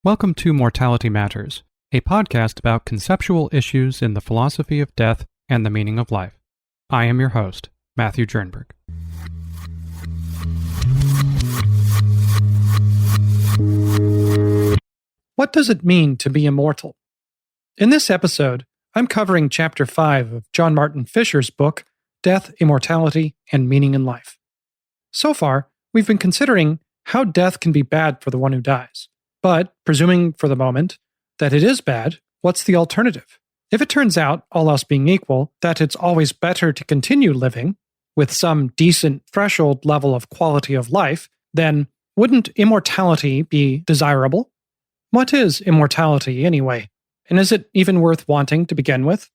Welcome to Mortality Matters, a podcast about conceptual issues in the philosophy of death and the meaning of life. I am your host, Matthew Jernberg. What does it mean to be immortal? In this episode, I'm covering Chapter 5 of John Martin Fischer's book, Death, Immortality, and Meaning in Life. So far, we've been considering how death can be bad for the one who dies. But, presuming for the moment that it is bad, what's the alternative? If it turns out, all else being equal, that it's always better to continue living with some decent threshold level of quality of life, then wouldn't immortality be desirable? What is immortality anyway? And is it even worth wanting to begin with?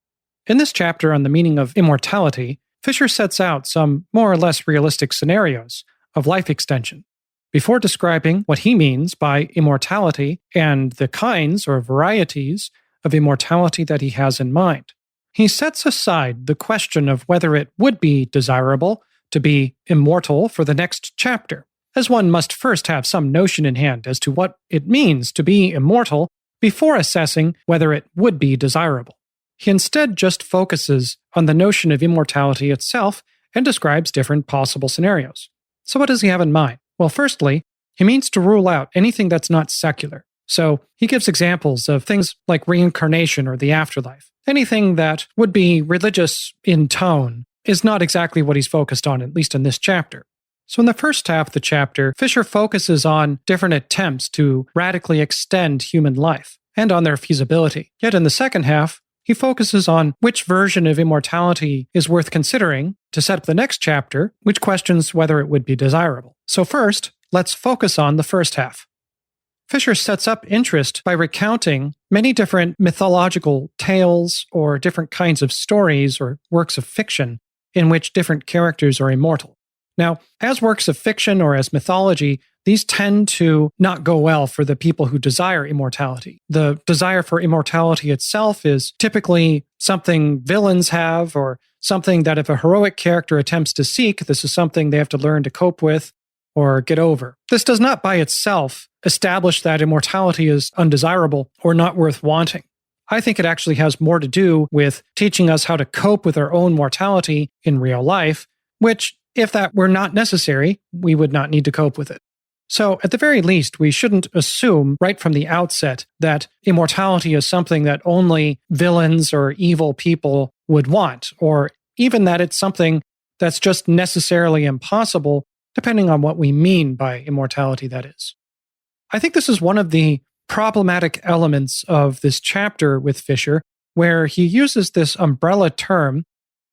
In this chapter on the meaning of immortality, Fischer sets out some more or less realistic scenarios of life extension, before describing what he means by immortality and the kinds or varieties of immortality that he has in mind. He sets aside the question of whether it would be desirable to be immortal for the next chapter, as one must first have some notion in hand as to what it means to be immortal before assessing whether it would be desirable. He instead just focuses on the notion of immortality itself and describes different possible scenarios. So what does he have in mind? Well, firstly, he means to rule out anything that's not secular. So he gives examples of things like reincarnation or the afterlife. Anything that would be religious in tone is not exactly what he's focused on, at least in this chapter. So in the first half of the chapter, Fischer focuses on different attempts to radically extend human life and on their feasibility. Yet in the second half, he focuses on which version of immortality is worth considering to set up the next chapter, which questions whether it would be desirable. So first, let's focus on the first half. Fischer sets up interest by recounting many different mythological tales or different kinds of stories or works of fiction in which different characters are immortal. Now, as works of fiction or as mythology, these tend to not go well for the people who desire immortality. The desire for immortality itself is typically something villains have, or something that if a heroic character attempts to seek, this is something they have to learn to cope with or get over. This does not by itself establish that immortality is undesirable or not worth wanting. I think it actually has more to do with teaching us how to cope with our own mortality in real life, which, if that were not necessary, we would not need to cope with it. So, at the very least, we shouldn't assume right from the outset that immortality is something that only villains or evil people would want, or even that it's something that's just necessarily impossible, depending on what we mean by immortality, that is. I think this is one of the problematic elements of this chapter with Fischer, where he uses this umbrella term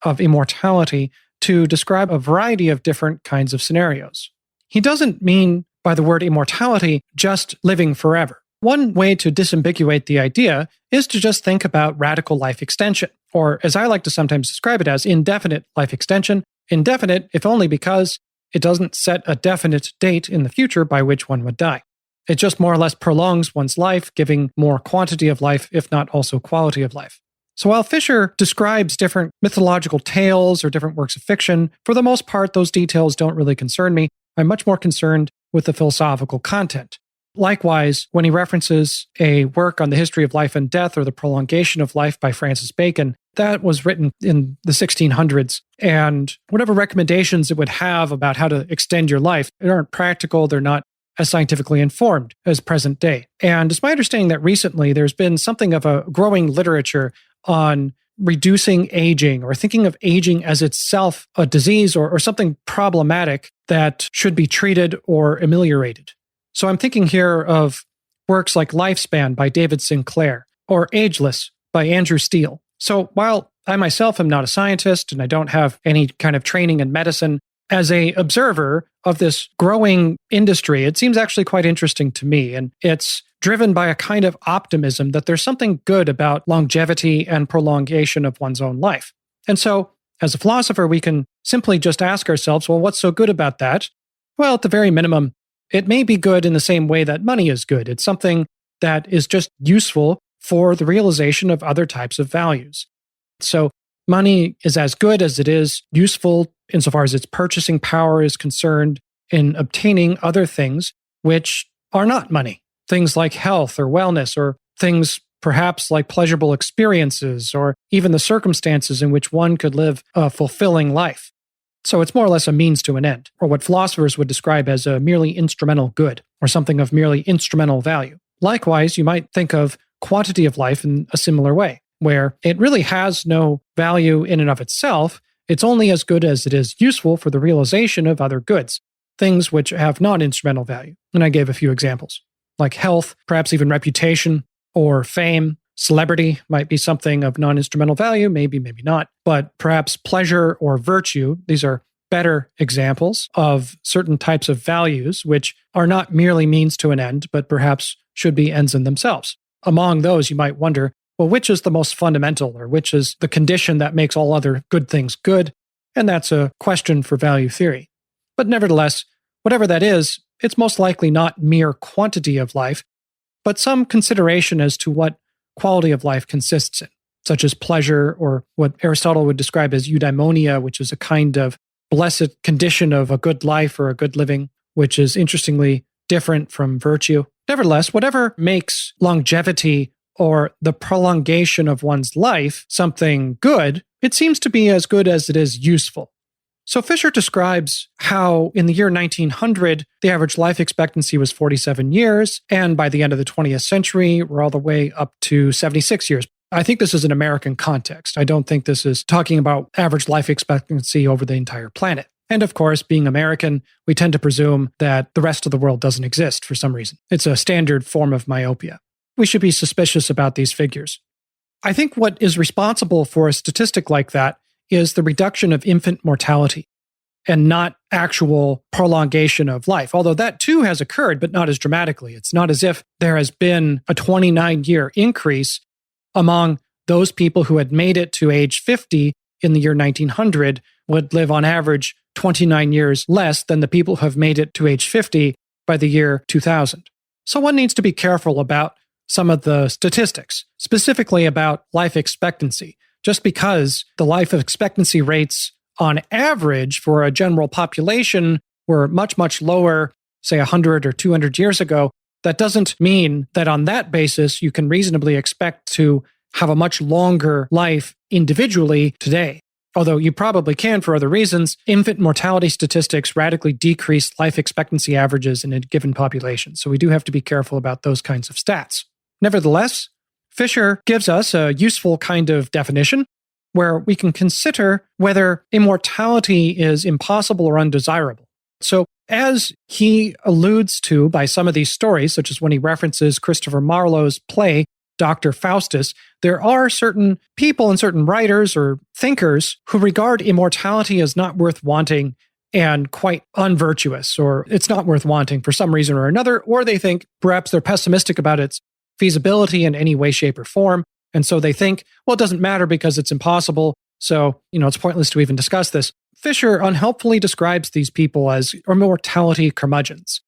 of immortality to describe a variety of different kinds of scenarios. He doesn't mean by the word immortality just living forever. One way to disambiguate the idea is to just think about radical life extension, or as I like to sometimes describe it as indefinite life extension. Indefinite, if only because it doesn't set a definite date in the future by which one would die. It just more or less prolongs one's life, giving more quantity of life, if not also quality of life. So while Fischer describes different mythological tales or different works of fiction, for the most part, those details don't really concern me. I'm much more concerned with the philosophical content. Likewise, when he references a work on the history of life and death or the prolongation of life by Francis Bacon, that was written in the 1600s, and whatever recommendations it would have about how to extend your life, they aren't practical, they're not as scientifically informed as present day. And it's my understanding that recently there's been something of a growing literature on reducing aging, or thinking of aging as itself a disease or something problematic that should be treated or ameliorated. So I'm thinking here of works like Lifespan by David Sinclair or Ageless by Andrew Steele. So while I myself am not a scientist and I don't have any kind of training in medicine, as an observer of this growing industry, it seems actually quite interesting to me. And it's driven by a kind of optimism that there's something good about longevity and prolongation of one's own life. And so, as a philosopher, we can simply just ask ourselves, well, what's so good about that? Well, at the very minimum, it may be good in the same way that money is good. It's something that is just useful for the realization of other types of values. So money is as good as it is useful insofar as its purchasing power is concerned in obtaining other things which are not money. things like health or wellness, or things perhaps like pleasurable experiences, or even the circumstances in which one could live a fulfilling life. So it's more or less a means to an end, or what philosophers would describe as a merely instrumental good, or something of merely instrumental value. Likewise, you might think of quantity of life in a similar way, where it really has no value in and of itself. It's only as good as it is useful for the realization of other goods, things which have non-instrumental value. And I gave a few examples, like health, perhaps even reputation, or fame. Celebrity might be something of non-instrumental value, maybe, maybe not, but perhaps pleasure or virtue. These are better examples of certain types of values which are not merely means to an end, but perhaps should be ends in themselves. Among those, you might wonder, well, which is the most fundamental, or which is the condition that makes all other good things good? And that's a question for value theory. But nevertheless, whatever that is, it's most likely not mere quantity of life, but some consideration as to what quality of life consists in, such as pleasure, or what Aristotle would describe as eudaimonia, which is a kind of blessed condition of a good life or a good living, which is interestingly different from virtue. Nevertheless, whatever makes longevity or the prolongation of one's life something good, it seems to be as good as it is useful. So Fischer describes how in the year 1900, the average life expectancy was 47 years, and by the end of the 20th century, we're all the way up to 76 years. I think this is an American context. I don't think this is talking about average life expectancy over the entire planet. And of course, being American, we tend to presume that the rest of the world doesn't exist for some reason. It's a standard form of myopia. We should be suspicious about these figures. I think what is responsible for a statistic like that is the reduction of infant mortality and not actual prolongation of life, although that too has occurred, but not as dramatically. It's not as if there has been a 29-year increase among those people who had made it to age 50 in the year 1900 would live on average 29 years less than the people who have made it to age 50 by the year 2000. So one needs to be careful about some of the statistics, specifically about life expectancy. Just because the life expectancy rates on average for a general population were much, much lower, say 100 or 200 years ago, that doesn't mean that on that basis you can reasonably expect to have a much longer life individually today. Although you probably can for other reasons, infant mortality statistics radically decrease life expectancy averages in a given population. So we do have to be careful about those kinds of stats. Nevertheless, Fischer gives us a useful kind of definition where we can consider whether immortality is impossible or undesirable. So as he alludes to by some of these stories, such as when he references Christopher Marlowe's play, Dr. Faustus, there are certain people and certain writers or thinkers who regard immortality as not worth wanting and quite unvirtuous, or it's not worth wanting for some reason or another, or they think perhaps they're pessimistic about its feasibility in any way, shape, or form. And so they think, well, it doesn't matter because it's impossible. So, it's pointless to even discuss this. Fischer unhelpfully describes these people as immortality curmudgeons.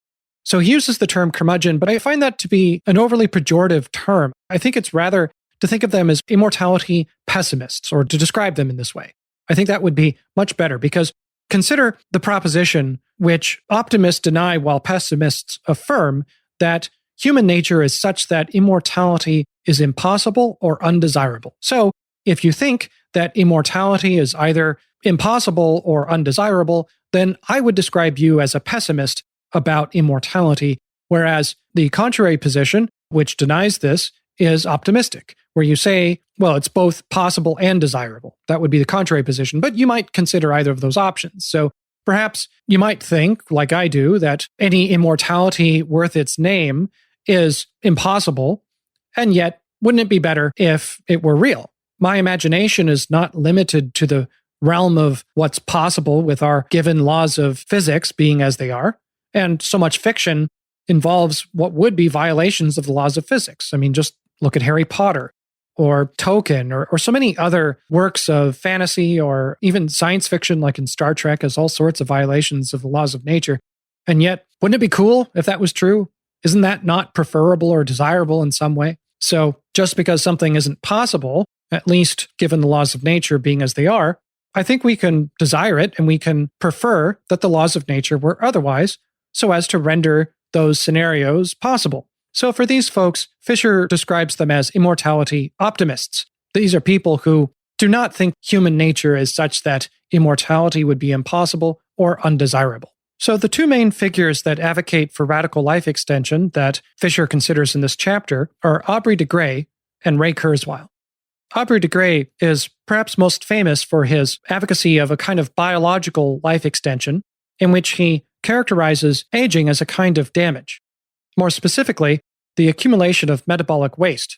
So he uses the term curmudgeon, but I find that to be an overly pejorative term. I think it's rather to think of them as immortality pessimists, or to describe them in this way. I think that would be much better, because consider the proposition which optimists deny while pessimists affirm, that human nature is such that immortality is impossible or undesirable. So if you think that immortality is either impossible or undesirable, then I would describe you as a pessimist about immortality, whereas the contrary position, which denies this, is optimistic, where you say, well, it's both possible and desirable. That would be the contrary position, but you might consider either of those options. So perhaps you might think, like I do, that any immortality worth its name is impossible, and yet wouldn't it be better if it were real? My imagination is not limited to the realm of what's possible with our given laws of physics being as they are, and so much fiction involves what would be violations of the laws of physics. I mean, just look at Harry Potter or Tolkien or so many other works of fantasy or even science fiction like in Star Trek has all sorts of violations of the laws of nature. And yet, wouldn't it be cool if that was true? Isn't that not preferable or desirable in some way? So just because something isn't possible, at least given the laws of nature being as they are, I think we can desire it and we can prefer that the laws of nature were otherwise so as to render those scenarios possible. So for these folks, Fischer describes them as immortality optimists. These are people who do not think human nature is such that immortality would be impossible or undesirable. So the two main figures that advocate for radical life extension that Fischer considers in this chapter are Aubrey de Grey and Ray Kurzweil. Aubrey de Grey is perhaps most famous for his advocacy of a kind of biological life extension in which he characterizes aging as a kind of damage. More specifically, the accumulation of metabolic waste.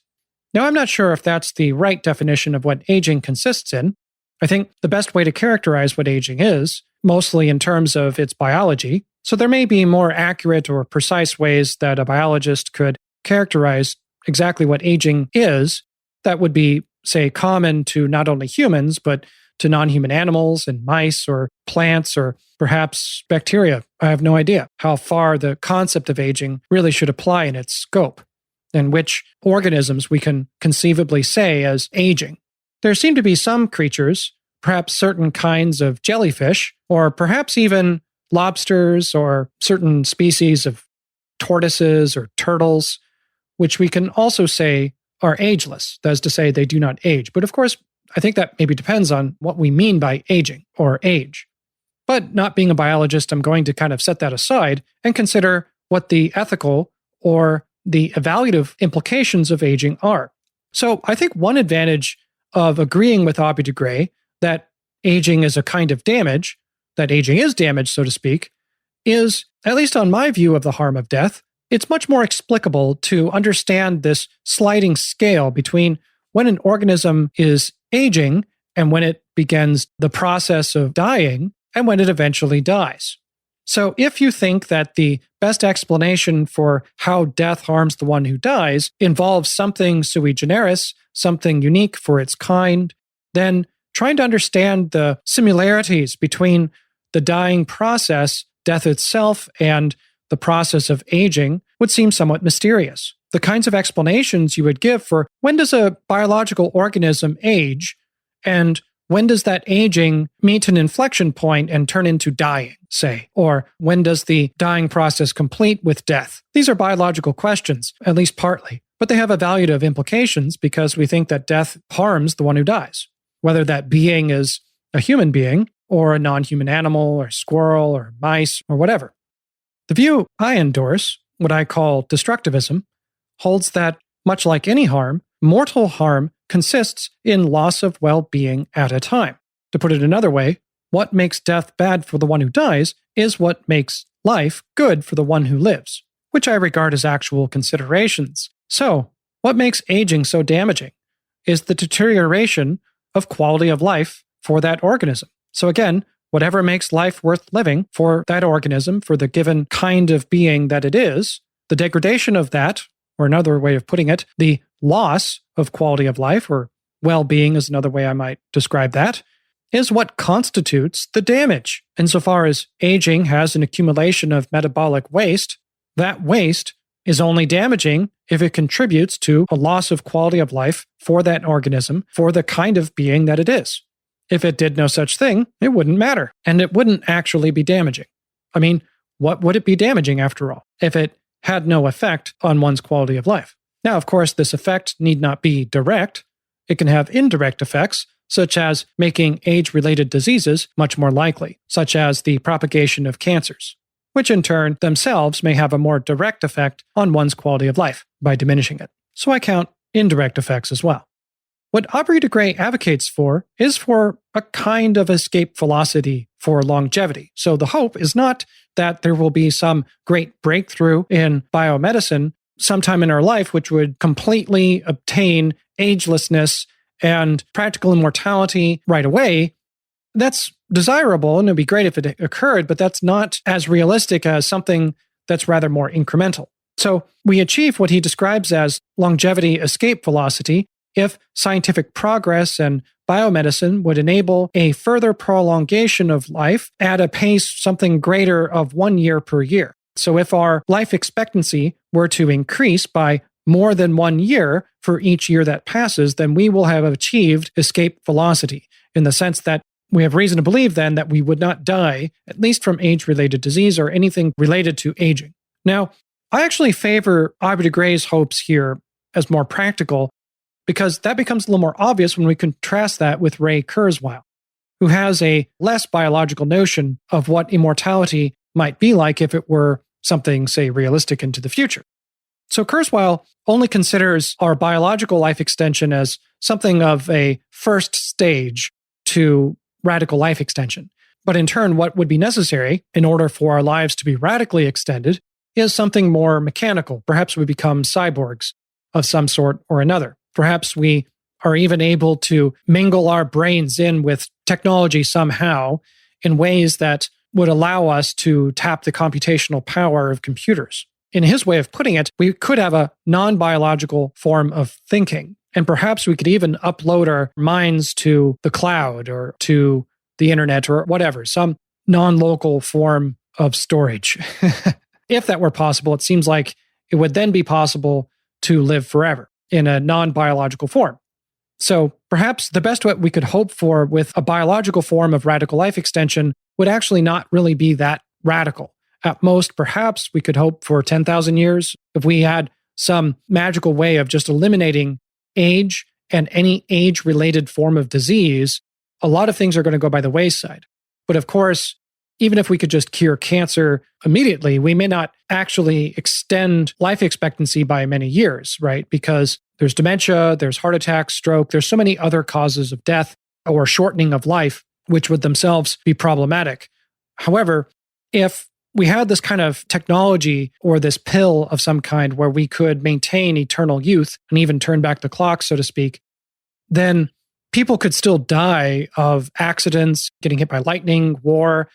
Now, I'm not sure if that's the right definition of what aging consists in. I think the best way to characterize what aging is, mostly in terms of its biology, so there may be more accurate or precise ways that a biologist could characterize exactly what aging is that would be, say, common to not only humans, but to non-human animals and mice or plants or perhaps bacteria. I have no idea how far the concept of aging really should apply in its scope, and which organisms we can conceivably say as aging. There seem to be some creatures, perhaps certain kinds of jellyfish, or perhaps even lobsters or certain species of tortoises or turtles, which we can also say are ageless. That is to say, they do not age. But of course, I think that maybe depends on what we mean by aging or age. But not being a biologist, I'm going to kind of set that aside and consider what the ethical or the evaluative implications of aging are. So I think one advantage of agreeing with Aubrey de Grey that aging is a kind of damage, that aging is damage, so to speak, is, at least on my view of the harm of death, it's much more explicable to understand this sliding scale between when an organism is aging and when it begins the process of dying and when it eventually dies. So if you think that the best explanation for how death harms the one who dies involves something sui generis, something unique for its kind, then trying to understand the similarities between the dying process, death itself, and the process of aging would seem somewhat mysterious. The kinds of explanations you would give for when does a biological organism age, and when does that aging meet an inflection point and turn into dying, say? Or when does the dying process complete with death? These are biological questions, at least partly, but they have evaluative implications because we think that death harms the one who dies, whether that being is a human being or a non-human animal or squirrel or mice or whatever. The view I endorse, what I call destructivism, holds that, much like any harm, mortal harm consists in loss of well-being at a time. To put it another way, what makes death bad for the one who dies is what makes life good for the one who lives, which I regard as actual considerations. So, what makes aging so damaging is the deterioration of quality of life for that organism. So again, whatever makes life worth living for that organism, for the given kind of being that it is, the degradation of that, or another way of putting it, the loss of quality of life, or well-being is another way I might describe that, is what constitutes the damage. Insofar as aging has an accumulation of metabolic waste, that waste is only damaging if it contributes to a loss of quality of life for that organism, for the kind of being that it is. If it did no such thing, it wouldn't matter, and it wouldn't actually be damaging. I mean, what would it be damaging after all, if it had no effect on one's quality of life? Now, of course, this effect need not be direct. It can have indirect effects, such as making age-related diseases much more likely, such as the propagation of cancers, which in turn themselves may have a more direct effect on one's quality of life by diminishing it. So I count indirect effects as well. What Aubrey de Grey advocates for is for a kind of escape velocity for longevity. So the hope is not that there will be some great breakthrough in biomedicine sometime in our life which would completely obtain agelessness and practical immortality right away. That's desirable, and it'd be great if it occurred, but that's not as realistic as something that's rather more incremental. So we achieve what he describes as longevity escape velocity if scientific progress and biomedicine would enable a further prolongation of life at a pace something greater of 1 year per year. So if our life expectancy were to increase by more than 1 year for each year that passes, then we will have achieved escape velocity, in the sense that we have reason to believe then that we would not die, at least from age-related disease or anything related to aging. Now, I actually favor Aubrey de Grey's hopes here as more practical because that becomes a little more obvious when we contrast that with Ray Kurzweil, who has a less biological notion of what immortality might be like if it were something, say, realistic into the future. So Kurzweil only considers our biological life extension as something of a first stage to radical life extension. But in turn, what would be necessary in order for our lives to be radically extended is something more mechanical. Perhaps we become cyborgs of some sort or another. Perhaps we are even able to mingle our brains in with technology somehow in ways that would allow us to tap the computational power of computers. In his way of putting it, we could have a non-biological form of thinking. And perhaps we could even upload our minds to the cloud or to the internet or whatever, some non-local form of storage. If that were possible, it seems like it would then be possible to live forever in a non-biological form. So perhaps the best what we could hope for with a biological form of radical life extension would actually not really be that radical. At most, perhaps we could hope for 10,000 years if we had some magical way of just eliminating age and any age-related form of disease. A lot of things are going to go by the wayside. But of course, even if we could just cure cancer immediately, we may not actually extend life expectancy by many years, right? Because there's dementia, there's heart attack, stroke, there's so many other causes of death or shortening of life, which would themselves be problematic. However, if we had this kind of technology or this pill of some kind where we could maintain eternal youth and even turn back the clock, so to speak, then people could still die of accidents, getting hit by lightning, war,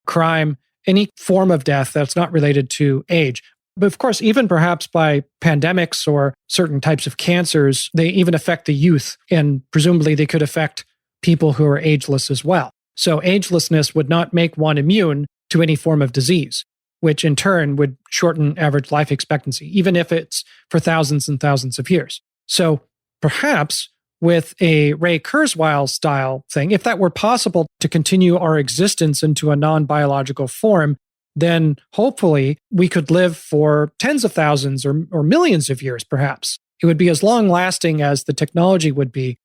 crime, any form of death that's not related to age. But of course, even perhaps by pandemics or certain types of cancers, they even affect the youth, and presumably they could affect people who are ageless as well. So agelessness would not make one immune to any form of disease, which in turn would shorten average life expectancy, even if it's for thousands and thousands of years. So perhaps with a Ray Kurzweil style thing, if that were possible to continue our existence into a non-biological form, then hopefully we could live for tens of thousands or millions of years, perhaps. It would be as long-lasting as the technology would be.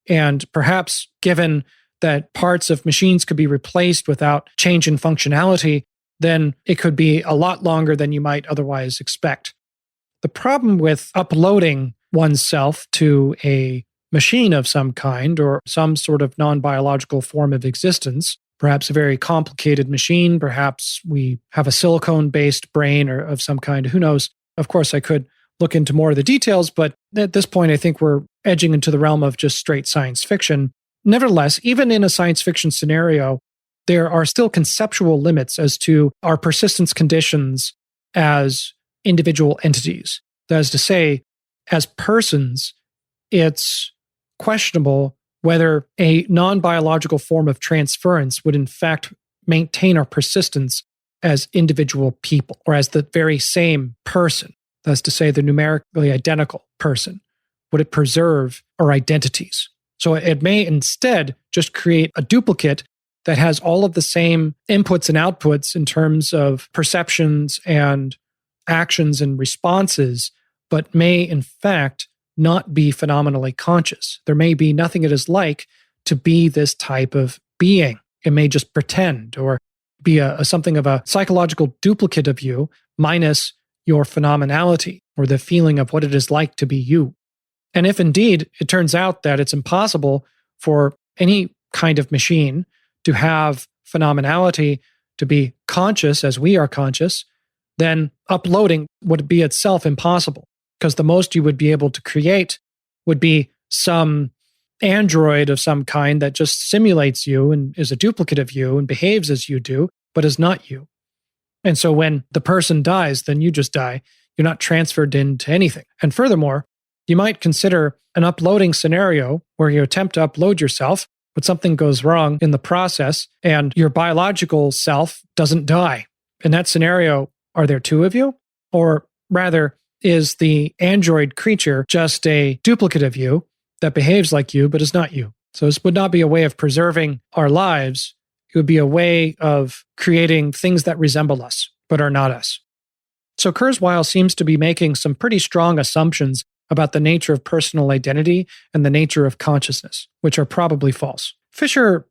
And perhaps given that parts of machines could be replaced without change in functionality, then it could be a lot longer than you might otherwise expect. The problem with uploading oneself to a machine of some kind or some sort of non-biological form of existence, perhaps a very complicated machine, perhaps we have a silicone-based brain or of some kind, who knows? Of course, I could look into more of the details, but at this point, I think we're edging into the realm of just straight science fiction. Nevertheless, even in a science fiction scenario, there are still conceptual limits as to our persistence conditions as individual entities. That is to say, as persons, it's questionable whether a non-biological form of transference would in fact maintain our persistence as individual people or as the very same person. That is to say, the numerically identical person. Would it preserve our identities? So it may instead just create a duplicate that has all of the same inputs and outputs in terms of perceptions and actions and responses, but may in fact not be phenomenally conscious. There may be nothing it is like to be this type of being. It may just pretend or be something of a psychological duplicate of you minus your phenomenality or the feeling of what it is like to be you. And if indeed it turns out that it's impossible for any kind of machine to have phenomenality, to be conscious as we are conscious, then uploading would be itself impossible. Because the most you would be able to create would be some android of some kind that just simulates you and is a duplicate of you and behaves as you do, but is not you. And so when the person dies, then you just die. You're not transferred into anything. And furthermore, you might consider an uploading scenario where you attempt to upload yourself, but something goes wrong in the process and your biological self doesn't die. In that scenario, are there two of you? Or rather, is the android creature just a duplicate of you that behaves like you but is not you? So this would not be a way of preserving our lives. It would be a way of creating things that resemble us but are not us. So Kurzweil seems to be making some pretty strong assumptions about the nature of personal identity and the nature of consciousness, which are probably false. Fischer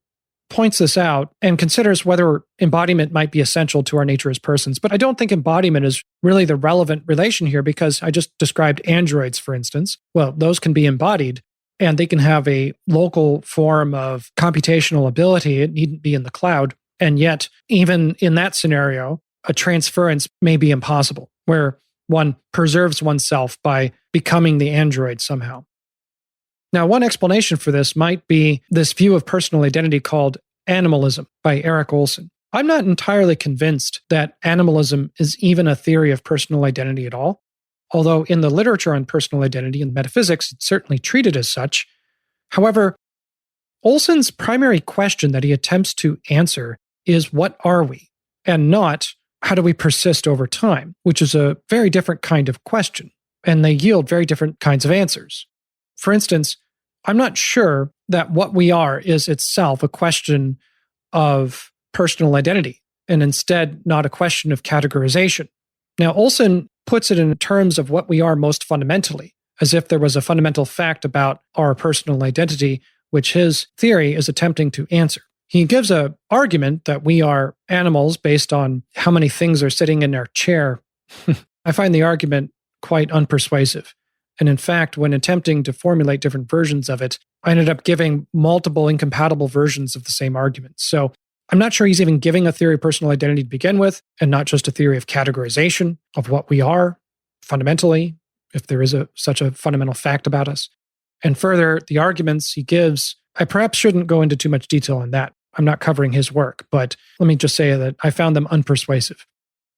points this out and considers whether embodiment might be essential to our nature as persons. But I don't think embodiment is really the relevant relation here, because I just described androids, for instance. Well, those can be embodied and they can have a local form of computational ability. It needn't be in the cloud. And yet, even in that scenario, a transference may be impossible, where one preserves oneself by becoming the android somehow. Now, one explanation for this might be this view of personal identity called animalism by Erik Olson. I'm not entirely convinced that animalism is even a theory of personal identity at all, although in the literature on personal identity and metaphysics, it's certainly treated as such. However, Olson's primary question that he attempts to answer is, what are we? And not, how do we persist over time? Which is a very different kind of question, and they yield very different kinds of answers. For instance, I'm not sure that what we are is itself a question of personal identity, and instead not a question of categorization. Now, Olson puts it in terms of what we are most fundamentally, as if there was a fundamental fact about our personal identity, which his theory is attempting to answer. He gives an argument that we are animals based on how many things are sitting in our chair. I find the argument quite unpersuasive. And in fact, when attempting to formulate different versions of it, I ended up giving multiple incompatible versions of the same argument. So I'm not sure he's even giving a theory of personal identity to begin with, and not just a theory of categorization of what we are fundamentally, if there is such a fundamental fact about us. And further, the arguments he gives, I perhaps shouldn't go into too much detail on that. I'm not covering his work, but let me just say that I found them unpersuasive.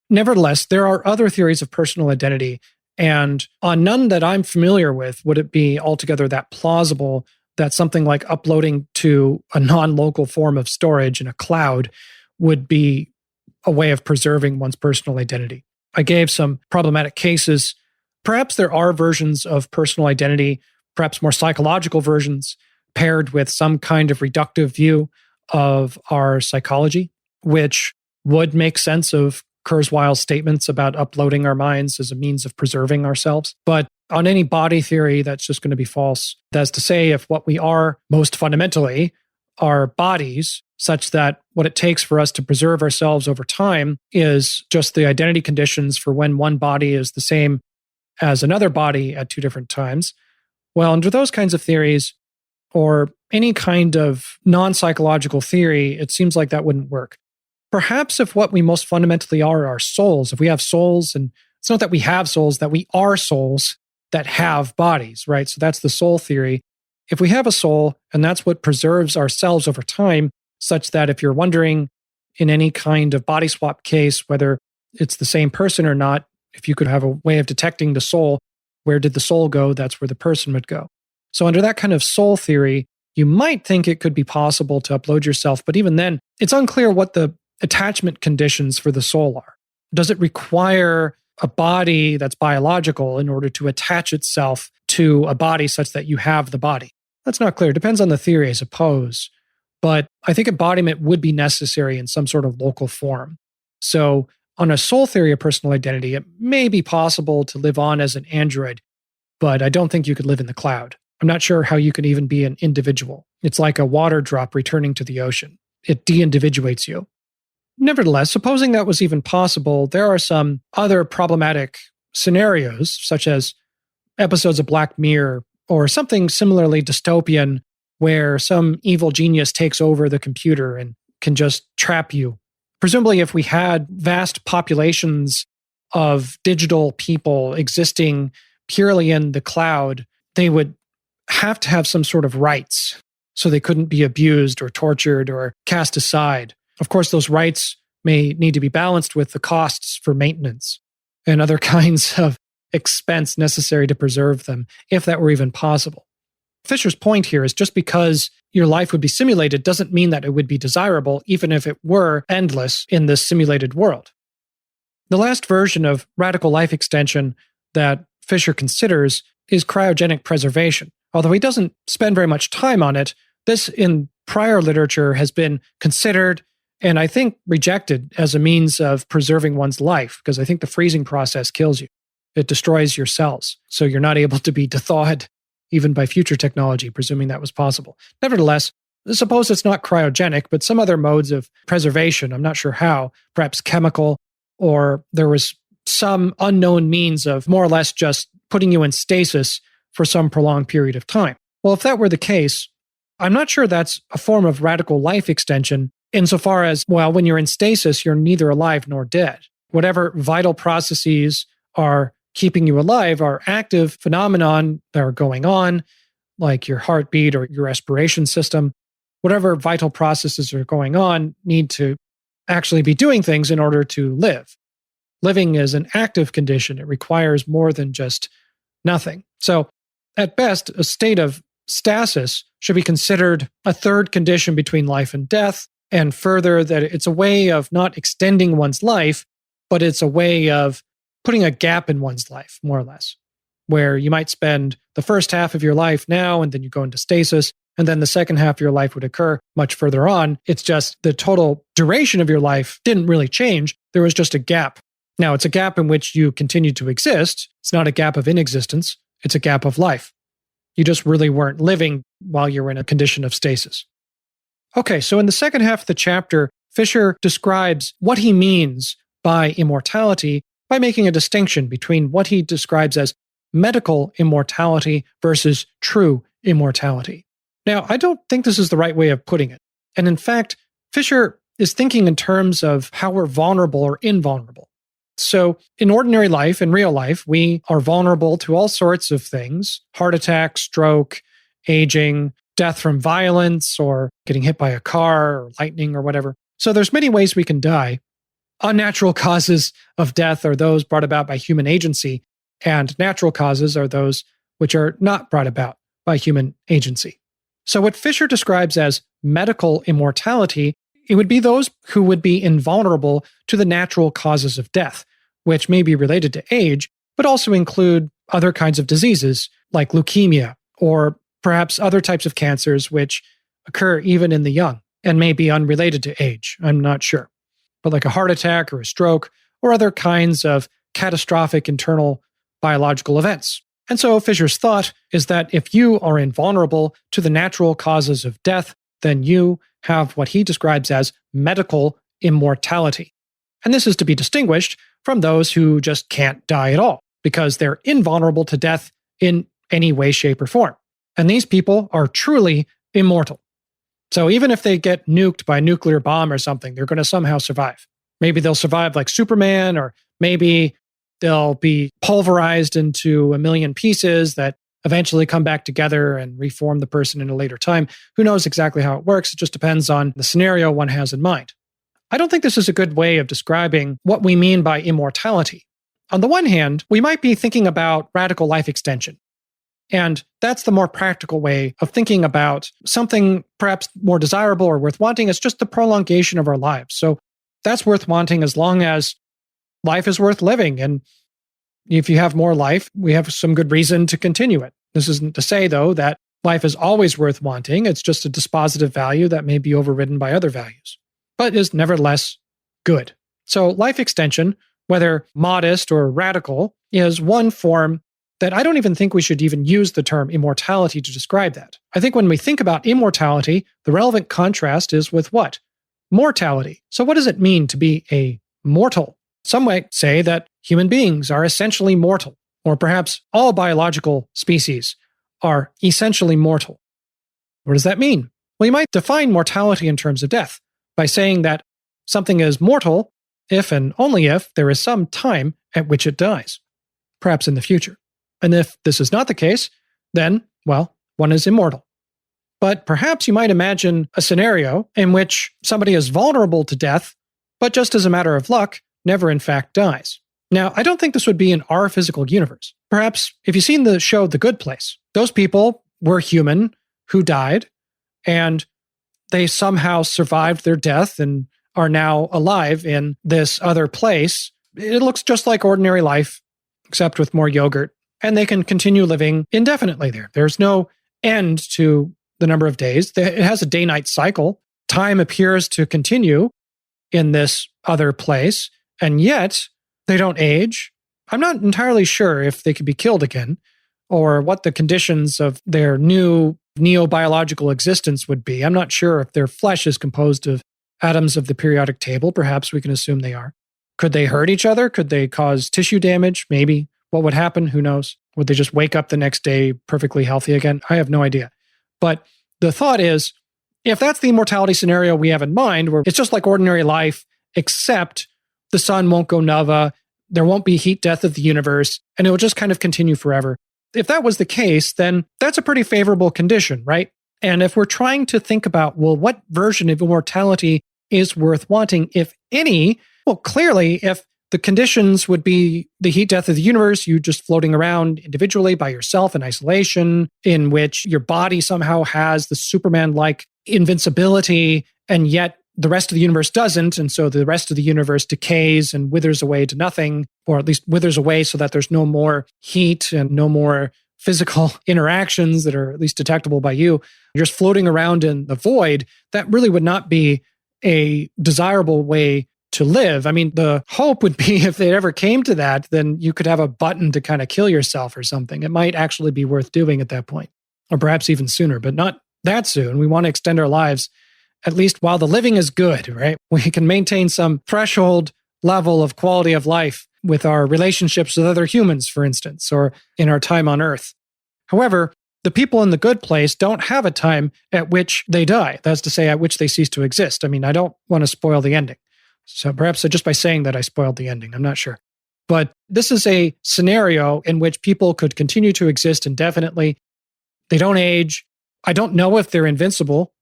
Nevertheless, there are other theories of personal identity, and on none that I'm familiar with would it be altogether that plausible that something like uploading to a non-local form of storage in a cloud would be a way of preserving one's personal identity. I gave some problematic cases. Perhaps there are versions of personal identity, perhaps more psychological versions, paired with some kind of reductive view of our psychology, which would make sense of Kurzweil's statements about uploading our minds as a means of preserving ourselves. But on any body theory, that's just going to be false. That's to say, if what we are most fundamentally are bodies, such that what it takes for us to preserve ourselves over time is just the identity conditions for when one body is the same as another body at two different times, well, under those kinds of theories, or any kind of non-psychological theory, it seems like that wouldn't work. Perhaps if what we most fundamentally are souls, if we have souls, and it's not that we have souls, that we are souls that have bodies, right? So that's the soul theory. If we have a soul, and that's what preserves ourselves over time, such that if you're wondering in any kind of body swap case, whether it's the same person or not, if you could have a way of detecting the soul, where did the soul go? That's where the person would go. So under that kind of soul theory, you might think it could be possible to upload yourself, but even then, it's unclear what the attachment conditions for the soul are. Does it require a body that's biological in order to attach itself to a body such that you have the body? That's not clear. It depends on the theory, I suppose. But I think embodiment would be necessary in some sort of local form. So on a soul theory of personal identity, it may be possible to live on as an android, but I don't think you could live in the cloud. I'm not sure how you can even be an individual. It's like a water drop returning to the ocean. It de-individuates you. Nevertheless, supposing that was even possible, there are some other problematic scenarios, such as episodes of Black Mirror or something similarly dystopian, where some evil genius takes over the computer and can just trap you. Presumably, if we had vast populations of digital people existing purely in the cloud, they would have to have some sort of rights, so they couldn't be abused or tortured or cast aside. Of course, those rights may need to be balanced with the costs for maintenance and other kinds of expense necessary to preserve them, if that were even possible. Fischer's point here is just because your life would be simulated doesn't mean that it would be desirable, even if it were endless in this simulated world. The last version of radical life extension that Fischer considers is cryogenic preservation. Although he doesn't spend very much time on it, this in prior literature has been considered and I think rejected as a means of preserving one's life, because I think the freezing process kills you. It destroys your cells, so you're not able to be thawed even by future technology, presuming that was possible. Nevertheless, suppose it's not cryogenic, but some other modes of preservation, I'm not sure how, perhaps chemical, or there was some unknown means of more or less just putting you in stasis for some prolonged period of time. Well, if that were the case, I'm not sure that's a form of radical life extension insofar as, well, when you're in stasis, you're neither alive nor dead. Whatever vital processes are keeping you alive are active phenomenon that are going on, like your heartbeat or your respiration system. Whatever vital processes are going on need to actually be doing things in order to live. Living is an active condition. It requires more than just nothing. So at best, a state of stasis should be considered a third condition between life and death, and further that it's a way of not extending one's life, but it's a way of putting a gap in one's life, more or less, where you might spend the first half of your life now, and then you go into stasis, and then the second half of your life would occur much further on. It's just the total duration of your life didn't really change. There was just a gap. Now, it's a gap in which you continue to exist. It's not a gap of inexistence. It's a gap of life. You just really weren't living while you were in a condition of stasis. Okay, so in the second half of the chapter, Fischer describes what he means by immortality by making a distinction between what he describes as medical immortality versus true immortality. Now, I don't think this is the right way of putting it. And in fact, Fischer is thinking in terms of how we're vulnerable or invulnerable. So in ordinary life, in real life, we are vulnerable to all sorts of things: heart attack, stroke, aging, death from violence, or getting hit by a car or lightning or whatever. So there's many ways we can die. Unnatural causes of death are those brought about by human agency, and natural causes are those which are not brought about by human agency. So what Fischer describes as medical immortality, it would be those who would be invulnerable to the natural causes of death, which may be related to age, but also include other kinds of diseases like leukemia, or perhaps other types of cancers which occur even in the young and may be unrelated to age. I'm not sure. But like a heart attack or a stroke or other kinds of catastrophic internal biological events. And so Fischer's thought is that if you are invulnerable to the natural causes of death, then you have what he describes as medical immortality. And this is to be distinguished from those who just can't die at all because they're invulnerable to death in any way, shape, or form. And these people are truly immortal. So even if they get nuked by a nuclear bomb or something, they're going to somehow survive. Maybe they'll survive like Superman, or maybe they'll be pulverized into a million pieces that eventually come back together and reform the person in a later time. Who knows exactly how it works? It just depends on the scenario one has in mind. I don't think this is a good way of describing what we mean by immortality. On the one hand, we might be thinking about radical life extension. And that's the more practical way of thinking about something perhaps more desirable or worth wanting. It's just the prolongation of our lives. So that's worth wanting as long as life is worth living. And if you have more life, we have some good reason to continue it. This isn't to say, though, that life is always worth wanting. It's just a dispositive value that may be overridden by other values, but is nevertheless good. So life extension, whether modest or radical, is one form that I don't even think we should even use the term immortality to describe that. I think when we think about immortality, the relevant contrast is with what? Mortality. So what does it mean to be a mortal? Some might say that human beings are essentially mortal, or perhaps all biological species are essentially mortal. What does that mean? Well, you might define mortality in terms of death by saying that something is mortal if and only if there is some time at which it dies, perhaps in the future. And if this is not the case, then, well, one is immortal. But perhaps you might imagine a scenario in which somebody is vulnerable to death, but just as a matter of luck, never in fact dies. Now, I don't think this would be in our physical universe. Perhaps if you've seen the show The Good Place, those people were human who died, and they somehow survived their death and are now alive in this other place. It looks just like ordinary life, except with more yogurt, and they can continue living indefinitely there. There's no end to the number of days. It has a day-night cycle. Time appears to continue in this other place, and yet they don't age. I'm not entirely sure if they could be killed again or what the conditions of their new neobiological existence would be. I'm not sure if their flesh is composed of atoms of the periodic table. Perhaps we can assume they are. Could they hurt each other? Could they cause tissue damage? Maybe. What would happen? Who knows? Would they just wake up the next day perfectly healthy again? I have no idea. But the thought is, if that's the immortality scenario we have in mind, where it's just like ordinary life, except the sun won't go nova, there won't be heat death of the universe, and it will just kind of continue forever. If that was the case, then that's a pretty favorable condition, right? And if we're trying to think about, well, what version of immortality is worth wanting, if any, well, clearly, if the conditions would be the heat death of the universe, you just floating around individually by yourself in isolation, in which your body somehow has the Superman-like invincibility, and yet the rest of the universe doesn't. And so the rest of the universe decays and withers away to nothing, or at least withers away so that there's no more heat and no more physical interactions that are at least detectable by you. You're just floating around in the void. That really would not be a desirable way to live. I mean, the hope would be if it ever came to that, then you could have a button to kind of kill yourself or something. It might actually be worth doing at that point, or perhaps even sooner, but not that soon. We want to extend our lives at least while the living is good, right? We can maintain some threshold level of quality of life with our relationships with other humans, for instance, or in our time on Earth. However, the people in the good place don't have a time at which they die. That's to say, at which they cease to exist. I mean, I don't want to spoil the ending. So perhaps just by saying that I spoiled the ending, I'm not sure. But this is a scenario in which people could continue to exist indefinitely. They don't age. I don't know if they're invincible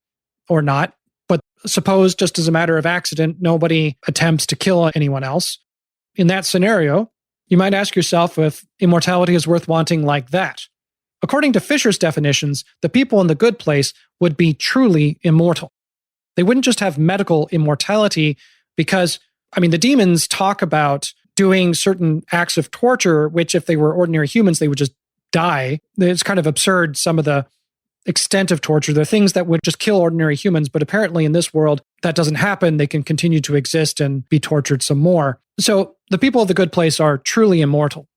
or not. But suppose, just as a matter of accident, nobody attempts to kill anyone else. In that scenario, you might ask yourself if immortality is worth wanting like that. According to Fischer's definitions, the people in the good place would be truly immortal. They wouldn't just have medical immortality because, I mean, the demons talk about doing certain acts of torture, which if they were ordinary humans, they would just die. It's kind of absurd, some of the extent of torture. There are things that would just kill ordinary humans, but apparently in this world, that doesn't happen. They can continue to exist and be tortured some more. So the people of the good place are truly immortal.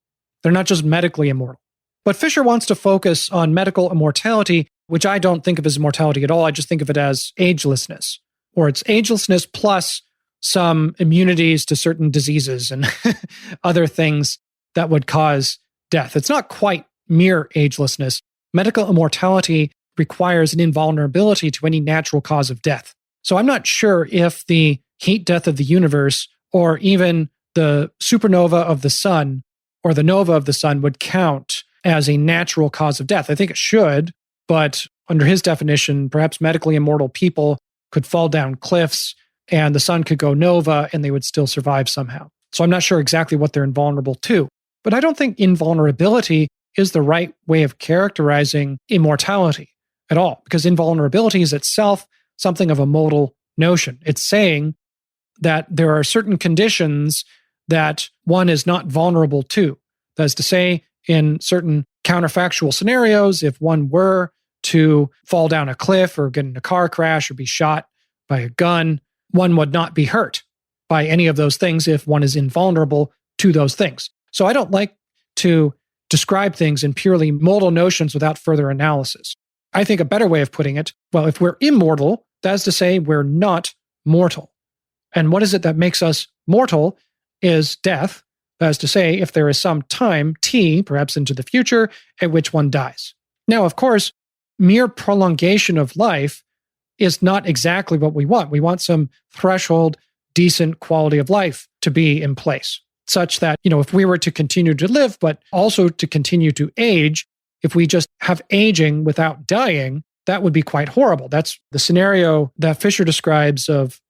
They're not just medically immortal. But Fischer wants to focus on medical immortality, which I don't think of as immortality at all. I just think of it as agelessness, or it's agelessness plus some immunities to certain diseases and other things that would cause death. It's not quite mere agelessness. Medical immortality requires an invulnerability to any natural cause of death. So I'm not sure if the heat death of the universe or even the supernova of the sun or the nova of the sun would count as a natural cause of death. I think it should, but under his definition, perhaps medically immortal people could fall down cliffs and the sun could go nova and they would still survive somehow. So I'm not sure exactly what they're invulnerable to, but I don't think invulnerability is the right way of characterizing immortality at all, because invulnerability is itself something of a modal notion. It's saying that there are certain conditions that one is not vulnerable to. That is to say, in certain counterfactual scenarios, if one were to fall down a cliff or get in a car crash or be shot by a gun, one would not be hurt by any of those things if one is invulnerable to those things. So I don't like to describe things in purely modal notions without further analysis. I think a better way of putting it, well, if we're immortal, that is to say we're not mortal. And what is it that makes us mortal is death. That is to say, if there is some time, t, perhaps into the future, at which one dies. Now, of course, mere prolongation of life is not exactly what we want. We want some threshold, decent quality of life to be in place, such that, if we were to continue to live, but also to continue to age, if we just have aging without dying, that would be quite horrible. That's the scenario that Fischer describes of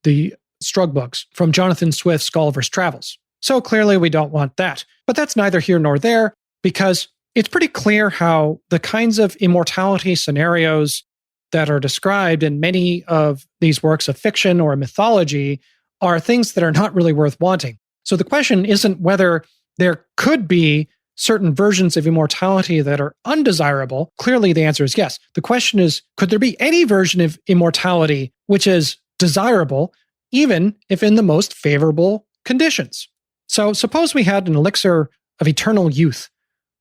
the Strug books from Jonathan Swift's Gulliver's Travels. So clearly we don't want that. But that's neither here nor there, because it's pretty clear how the kinds of immortality scenarios that are described in many of these works of fiction or mythology are things that are not really worth wanting. So the question isn't whether there could be certain versions of immortality that are undesirable. Clearly, the answer is yes. The question is, could there be any version of immortality which is desirable? even if in the most favorable conditions. So suppose we had an elixir of eternal youth,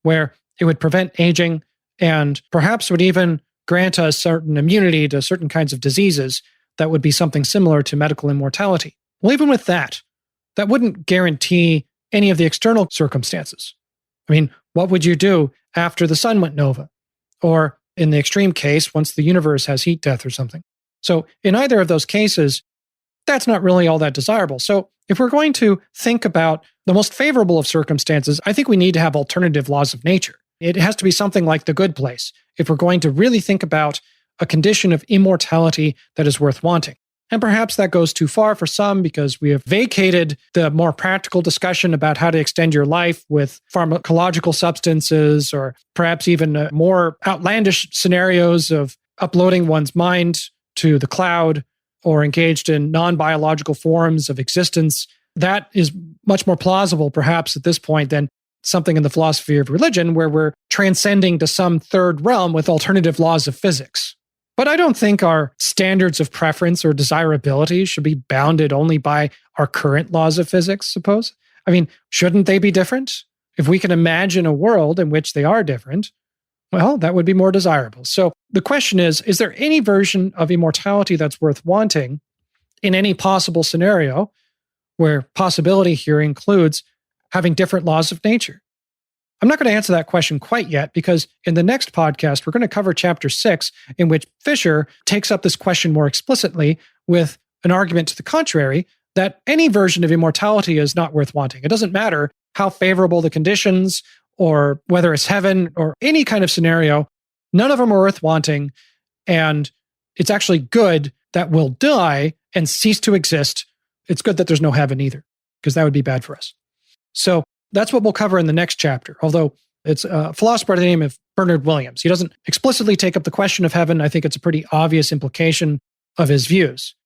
where it would prevent aging and perhaps would even grant us certain immunity to certain kinds of diseases that would be something similar to medical immortality. Well, even with that wouldn't guarantee any of the external circumstances. I mean, what would you do after the sun went nova? Or in the extreme case, once the universe has heat death or something. So in either of those cases, that's not really all that desirable. So if we're going to think about the most favorable of circumstances, I think we need to have alternative laws of nature. It has to be something like the good place if we're going to really think about a condition of immortality that is worth wanting. And perhaps that goes too far for some because we have vacated the more practical discussion about how to extend your life with pharmacological substances, or perhaps even more outlandish scenarios of uploading one's mind to the cloud or engaged in non-biological forms of existence. That is much more plausible, perhaps, at this point than something in the philosophy of religion where we're transcending to some third realm with alternative laws of physics. But I don't think our standards of preference or desirability should be bounded only by our current laws of physics, suppose. I mean, shouldn't they be different? If we can imagine a world in which they are different, well, that would be more desirable. So the question is there any version of immortality that's worth wanting in any possible scenario where possibility here includes having different laws of nature? I'm not going to answer that question quite yet because in the next podcast, we're going to cover chapter 6, in which Fischer takes up this question more explicitly with an argument to the contrary that any version of immortality is not worth wanting. It doesn't matter how favorable the conditions or whether it's heaven or any kind of scenario, none of them are worth wanting. And it's actually good that we'll die and cease to exist. It's good that there's no heaven either, because that would be bad for us. So that's what we'll cover in the next chapter, although it's a philosopher by the name of Bernard Williams. He doesn't explicitly take up the question of heaven. I think it's a pretty obvious implication of his views.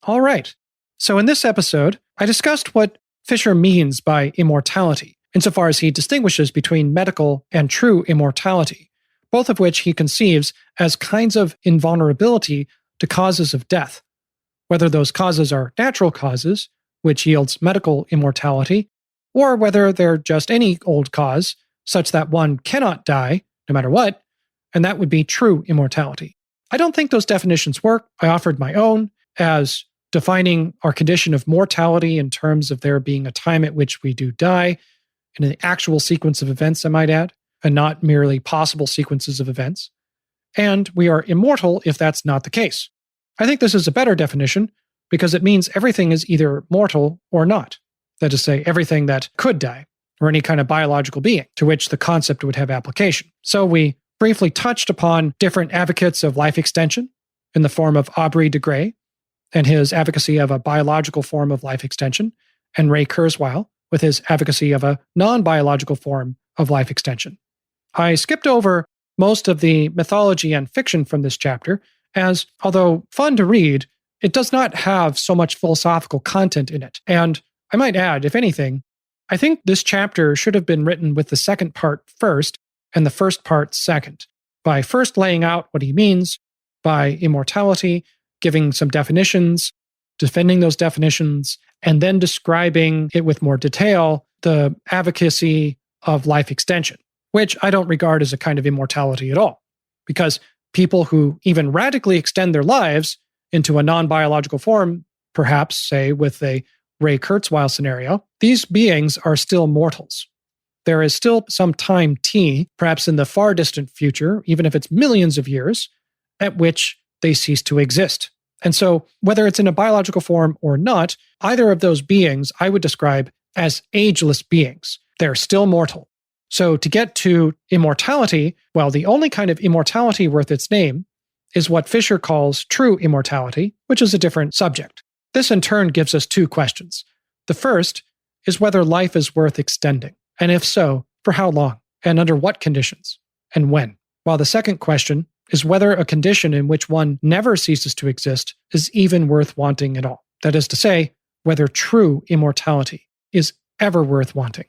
All right. So in this episode, I discussed what Fischer means by immortality, insofar as he distinguishes between medical and true immortality, both of which he conceives as kinds of invulnerability to causes of death, whether those causes are natural causes, which yields medical immortality, or whether they're just any old cause, such that one cannot die, no matter what, and that would be true immortality. I don't think those definitions work. I offered my own as defining our condition of mortality in terms of there being a time at which we do die, in an actual sequence of events, I might add, and not merely possible sequences of events. And we are immortal if that's not the case. I think this is a better definition because it means everything is either mortal or not. That is to say, everything that could die, or any kind of biological being to which the concept would have application. So we briefly touched upon different advocates of life extension in the form of Aubrey de Grey and his advocacy of a biological form of life extension, and Ray Kurzweil with his advocacy of a non-biological form of life extension. I skipped over most of the mythology and fiction from this chapter, as, although fun to read, it does not have so much philosophical content in it. And I might add, if anything, I think this chapter should have been written with the second part first and the first part second, by first laying out what he means by immortality, giving some definitions, defending those definitions, and then describing it with more detail, the advocacy of life extension, which I don't regard as a kind of immortality at all, because people who even radically extend their lives into a non-biological form, perhaps, say, with a Ray Kurzweil scenario, these beings are still mortals. There is still some time t, perhaps in the far distant future, even if it's millions of years, at which they cease to exist. And so, whether it's in a biological form or not, either of those beings I would describe as ageless beings. They're still mortal. So to get to immortality, well, the only kind of immortality worth its name is what Fischer calls true immortality, which is a different subject. This in turn gives us two questions. The first is whether life is worth extending, and if so, for how long, and under what conditions, and when. While the second question is whether a condition in which one never ceases to exist is even worth wanting at all. That is to say, whether true immortality is ever worth wanting.